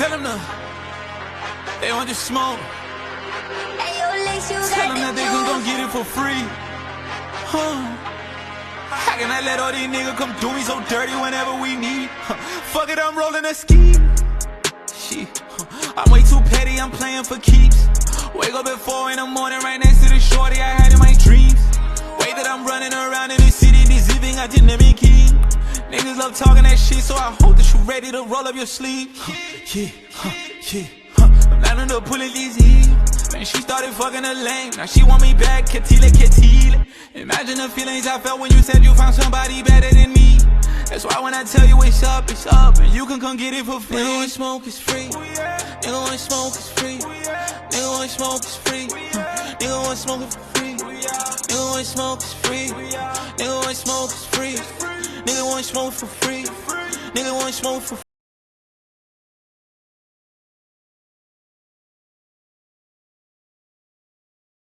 Tell them they want to smoke. Tell them that they can gon' get it for free. How can I let all these niggas come do me so dirty whenever we need? Fuck it, I'm rolling a scheme. Shit, I'm way too petty, I'm playing for keeps. Wake up at 4 in the morning right next to the shorty I had in my dreams. Way that I'm running around in the city, deceiving, I didn't even key. Niggas love talking that shit, so I hope that you ready to roll up your sleeve. I'm not under pulling these heat. Man, she started fucking a lame, now she want me back, Katile. Imagine the feelings I felt when you said you found somebody better than me. That's why when I tell you it's up, and you can come get it for free. Nigga want smoke is free. Nigga want smoke is free. Nigga want smoke is free. Nigga want smoke is free. Nigga want smoke is free. Nigga want smoke is free. Nigga want smoke for free. Nigga want smoke for free.